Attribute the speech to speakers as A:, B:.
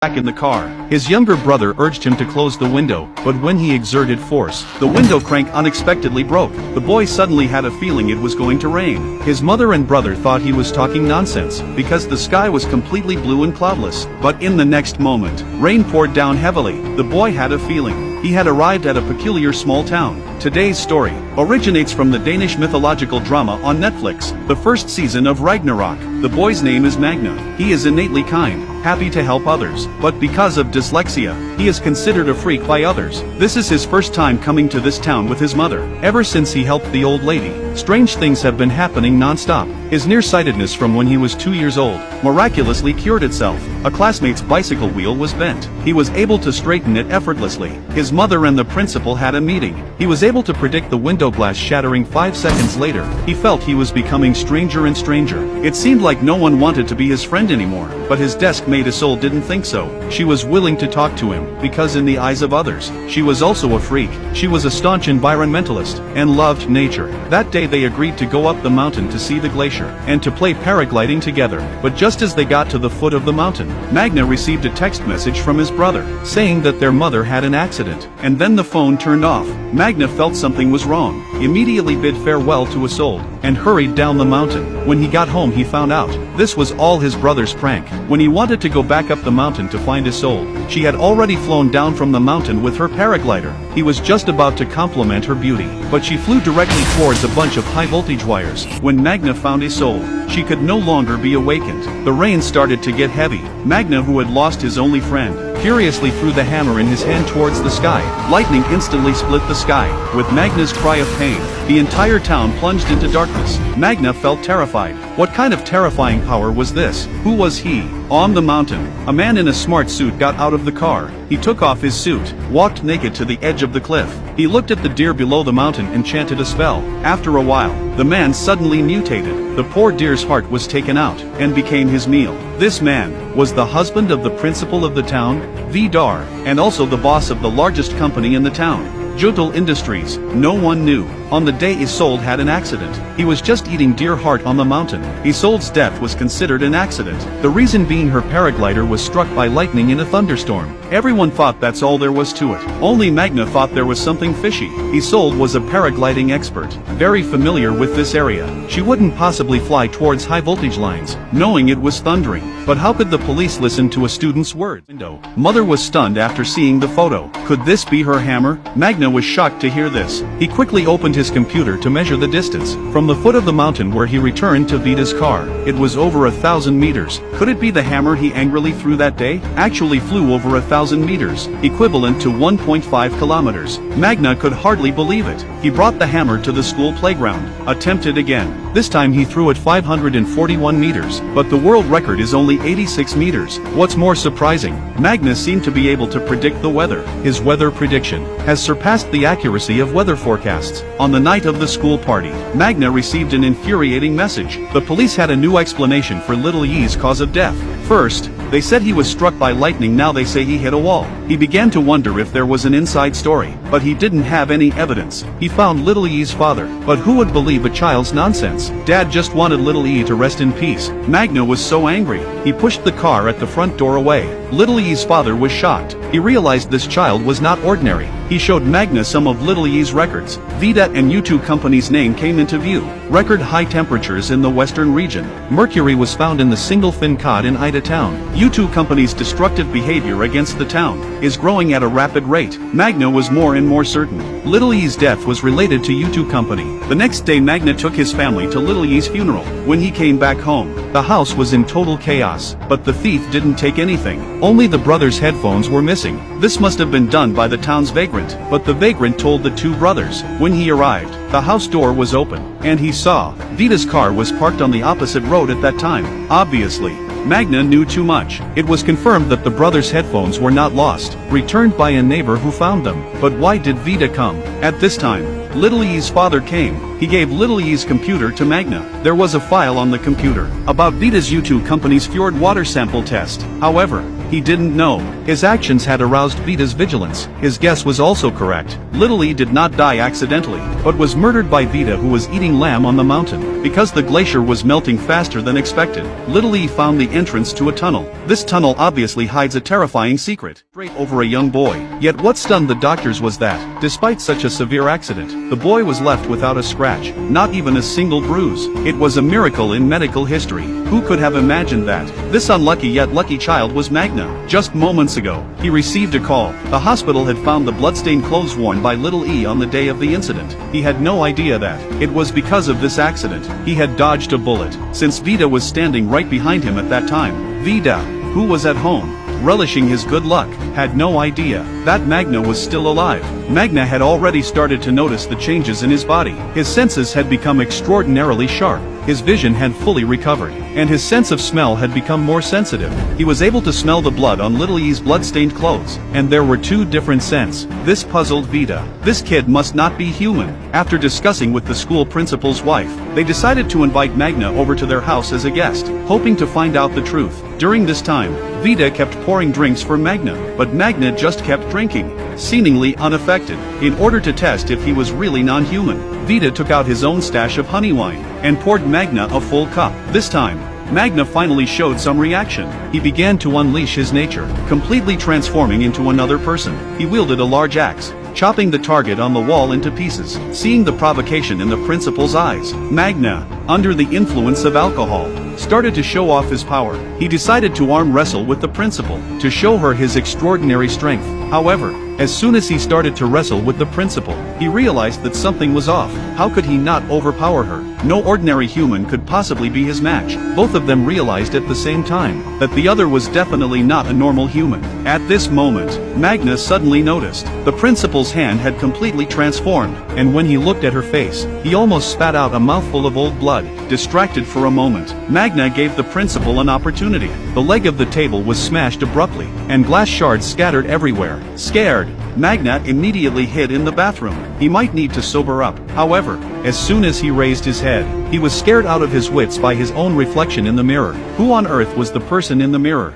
A: back in the car. His younger brother urged him to close the window, but when he exerted force, the window crank unexpectedly broke. The boy suddenly had a feeling it was going to rain. His mother and brother thought he was talking nonsense, because the sky was completely blue and cloudless. But in the next moment, rain poured down heavily. The boy had a feeling. He had arrived at a peculiar small town. Today's story originates from the Danish mythological drama on Netflix, the first season of Ragnarok. The boy's name is Magna. He is innately kind, happy to help others, but because of dyslexia, he is considered a freak by others. This is his first time coming to this town with his mother. Ever since he helped the old lady, strange things have been happening non-stop. His nearsightedness from when he was 2 years old miraculously cured itself. A classmate's bicycle wheel was bent. He was able to straighten it effortlessly. His mother and the principal had a meeting. He was able to predict the window glass shattering 5 seconds later. He felt he was becoming stranger and stranger. It seemed like no one wanted to be his friend anymore, but his desk-mate Isolde didn't think so. She was willing to talk to him, because in the eyes of others, she was also a freak. She was a staunch environmentalist, and loved nature. That day they agreed to go up the mountain to see the glacier, and to play paragliding together. But just as they got to the foot of the mountain, Magna received a text message from his brother, saying that their mother had an accident. And then the phone turned off. Magna felt something was wrong, immediately bid farewell to Isolde, and hurried down the mountain. When he got home he found out this was all his brother's prank. When he wanted to go back up the mountain to find Isolde, she had already flown down from the mountain with her paraglider. He was just about to compliment her beauty, but she flew directly towards a bunch of high-voltage wires. When Magna found Isolde, she could no longer be awakened. The rain started to get heavy. Magna, who had lost his only friend, furiously threw the hammer in his hand towards the sky. Lightning instantly split the sky. With Magna's cry of pain, the entire town plunged into darkness. Magna felt terrified. What kind of terrifying power was this? Who was he? On the mountain, a man in a smart suit got out of the car. He took off his suit, walked naked to the edge of the cliff. He looked at the deer below the mountain and chanted a spell. After a while, the man suddenly mutated. The poor deer's heart was taken out, and became his meal. This man was the husband of the principal of the town, Vidar, and also the boss of the largest company in the town, Jotel Industries. No one knew. On the day Isolde had an accident, he was just eating deer heart on the mountain. Isolde's death was considered an accident. The reason being her paraglider was struck by lightning in a thunderstorm. Everyone thought that's all there was to it. Only Magna thought there was something fishy. Isolde was a paragliding expert, very familiar with this area. She wouldn't possibly fly towards high voltage lines, knowing it was thundering. But how could the police listen to a student's words? Mother was stunned after seeing the photo. Could this be her hammer? Magna was shocked to hear this. He quickly opened his computer to measure the distance from the foot of the mountain where he returned to Vita's car. It was over 1,000 meters. Could it be the hammer he angrily threw that day? Actually flew over 1,000 meters, equivalent to 1.5 kilometers. Magna could hardly believe it. He brought the hammer to the school playground, attempted again. This time he threw it 541 meters, but the world record is only 86 meters. What's more surprising, Magna seemed to be able to predict the weather. His weather prediction has surpassed the accuracy of weather forecasts. On the night of the school party, Magna received an infuriating message. The police had a new explanation for little Yi's cause of death. First, they said he was struck by lightning, now they say he hit a wall. He began to wonder if there was an inside story, but he didn't have any evidence. He found little Yi's father, but who would believe a child's nonsense? Dad just wanted little Yi to rest in peace. Magna was so angry, he pushed the car at the front door away. Little Yi's father was shocked. He realized this child was not ordinary. He showed Magna some of little Yi's records. Vida and U2 company's name came into view. Record high temperatures in the western region. Mercury was found in the single fin cod in Ida town. U2 company's destructive behavior against the town is growing at a rapid rate. Magna was more and more certain little Yi's death was related to U2 company. The next day Magna took his family to little Yi's funeral. When he came back home, the house was in total chaos, but the thief didn't take anything. Only the brothers' headphones were missing. This must have been done by the town's vagrant, but the vagrant told the two brothers. When he arrived, the house door was open, and he saw Vita's car was parked on the opposite road at that time. Obviously, Magna knew too much. It was confirmed that the brothers' headphones were not lost, returned by a neighbor who found them. But why did Vita come? At this time, little Yi's father came. He gave little Yi's computer to Magna. There was a file on the computer about Vita's U2 company's fjord water sample test. However, He didn't know. His actions had aroused Vita's vigilance. His guess was also correct. Little E did not die accidentally, but was murdered by Vita, who was eating lamb on the mountain. Because the glacier was melting faster than expected, Little E found the entrance to a tunnel. This tunnel obviously hides a terrifying secret, straight over a young boy. Yet what stunned the doctors was that, despite such a severe accident, the boy was left without a scratch, not even a single bruise. It was a miracle in medical history. Who could have imagined that? This unlucky yet lucky child was Magna. Just moments ago, he received a call. The hospital had found the bloodstained clothes worn by Little E on the day of the incident. He had no idea that it was because of this accident he had dodged a bullet, since Vita was standing right behind him at that time. Vita, who was at home, relishing his good luck, had no idea that Magna was still alive. Magna had already started to notice the changes in his body. His senses had become extraordinarily sharp. His vision had fully recovered, and his sense of smell had become more sensitive. He was able to smell the blood on Little E's blood-stained clothes, and there were two different scents. This puzzled Vita. This kid must not be human. After discussing with the school principal's wife, they decided to invite Magna over to their house as a guest, hoping to find out the truth. During this time, Vita kept pouring drinks for Magna, but Magna just kept drinking, seemingly unaffected. In order to test if he was really non-human, Vita took out his own stash of honey wine and poured Magna a full cup. This time, Magna finally showed some reaction. He began to unleash his nature, completely transforming into another person. He wielded a large axe, chopping the target on the wall into pieces. Seeing the provocation in the principal's eyes, Magna, under the influence of alcohol, started to show off his power. He decided to arm wrestle with the principal, to show her his extraordinary strength. However, as soon as he started to wrestle with the principal, he realized that something was off. How could he not overpower her? No ordinary human could possibly be his match. Both of them realized at the same time that the other was definitely not a normal human. At this moment, Magna suddenly noticed the principal's hand had completely transformed, and when he looked at her face, he almost spat out a mouthful of old blood. Distracted for a moment, Magna gave the principal an opportunity. The leg of the table was smashed abruptly, and glass shards scattered everywhere. Scared, Magna immediately hid in the bathroom. He might need to sober up. However, as soon as he raised his head, he was scared out of his wits by his own reflection in the mirror. Who on earth was the person in the mirror?